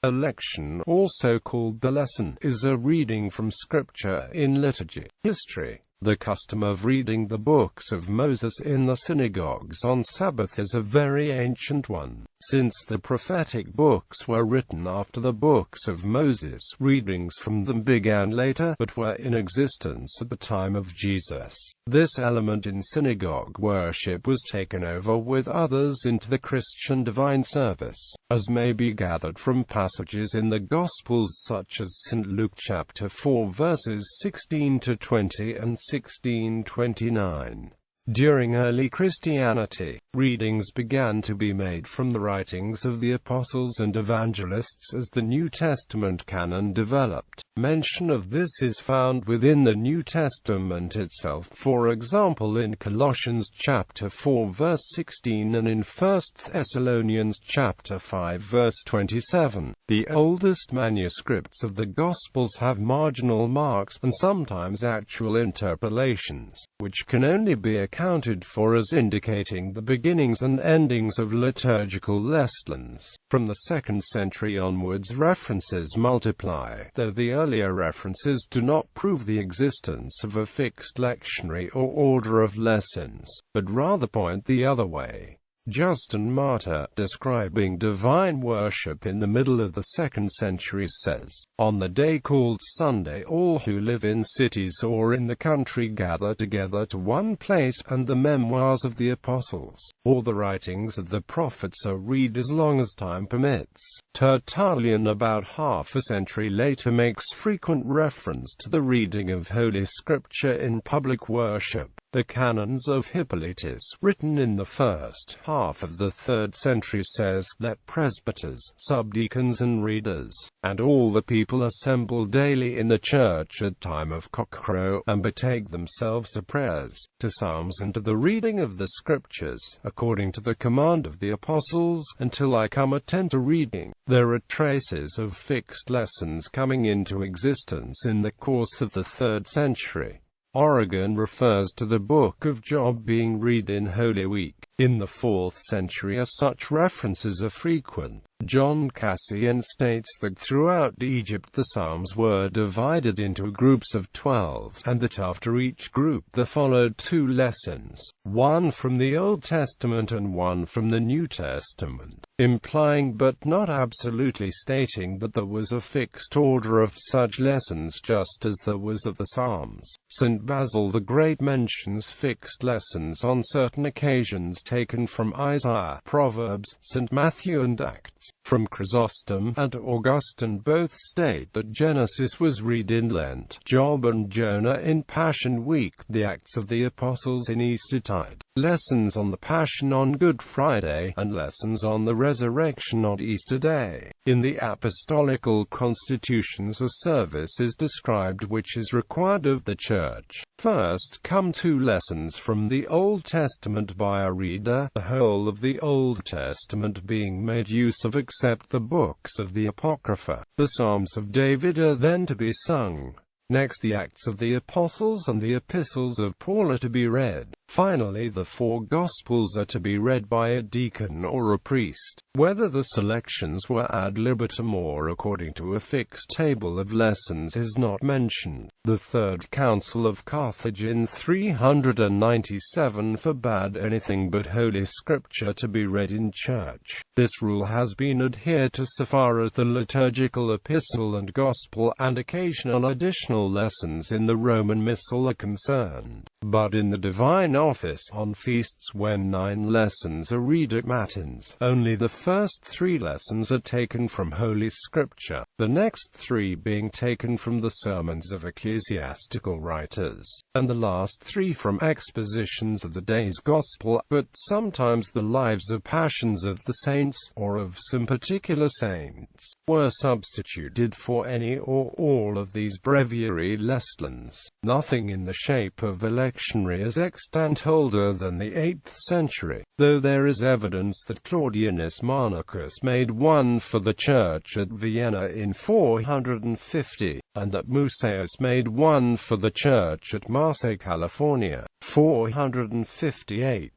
A lection, also called the lesson, is a reading from Scripture in liturgy. History. The custom of reading the books of Moses in the synagogues on Sabbath is a very ancient one. Since the prophetic books were written after the books of Moses, readings from them began later, but were in existence at the time of Jesus. This element in synagogue worship was taken over with others into the Christian divine service, as may be gathered from passages in the Gospels such as St. Luke chapter 4 verses 16 to 20 and 16-29. During early Christianity, readings began to be made from the writings of the apostles and evangelists as the New Testament canon developed. Mention of this is found within the New Testament itself, for example in Colossians chapter 4 verse 16 and in 1 Thessalonians chapter 5 verse 27. The oldest manuscripts of the Gospels have marginal marks, and sometimes actual interpolations, which can only be accounted for as indicating the beginnings and endings of liturgical lessons. From the 2nd century onwards references multiply, though the earlier references do not prove the existence of a fixed lectionary or order of lessons, but rather point the other way. Justin Martyr, describing divine worship in the middle of the 2nd century, says, "On the day called Sunday all who live in cities or in the country gather together to one place, and the memoirs of the apostles, or the writings of the prophets are read as long as time permits." Tertullian, about half a century later, makes frequent reference to the reading of Holy Scripture in public worship. The Canons of Hippolytus, written in the first half of the 3rd century, says that presbyters, subdeacons and readers, and all the people assemble daily in the church at time of cockcrow, and betake themselves to prayers, to psalms and to the reading of the Scriptures, according to the command of the apostles, until I come attend to reading. There are traces of fixed lessons coming into existence in the course of the 3rd century. Origen refers to the Book of Job being read in Holy Week. In the 4th century such references are frequent. John Cassian states that throughout Egypt the Psalms were divided into groups of 12, and that after each group there followed 2 lessons, one from the Old Testament and one from the New Testament, implying but not absolutely stating that there was a fixed order of such lessons just as there was of the Psalms. St. Basil the Great mentions fixed lessons on certain occasions taken from Isaiah, Proverbs, St. Matthew and Acts. From Chrysostom and Augustine both state that Genesis was read in Lent, Job and Jonah in Passion Week, the Acts of the Apostles in Eastertide, lessons on the Passion on Good Friday, and lessons on the Resurrection on Easter Day. In the Apostolical Constitutions a service is described which is required of the Church. First come 2 lessons from the Old Testament by a reader, the whole of the Old Testament being made use of except the books of the Apocrypha. The Psalms of David are then to be sung. Next the Acts of the Apostles and the Epistles of Paul are to be read. Finally the 4 Gospels are to be read by a deacon or a priest. Whether the selections were ad libitum or according to a fixed table of lessons is not mentioned. The Third Council of Carthage in 397 forbade anything but Holy Scripture to be read in church. This rule has been adhered to so far as the liturgical epistle and gospel and occasional additional lessons in the Roman Missal are concerned. But in the divine office, on feasts when 9 lessons are read at matins, only the first 3 lessons are taken from Holy Scripture, the next 3 being taken from the sermons of ecclesiastical writers, and the last 3 from expositions of the day's gospel, but sometimes the lives or passions of the saints, or of some particular saints, were substituted for any or all of these breviary lessons. Nothing in the shape of a lectionary is extant older than the 8th century, though there is evidence that Claudianus Monachus made one for the church at Vienna in 450, and that Musaeus made one for the church at Marseille, California, 458.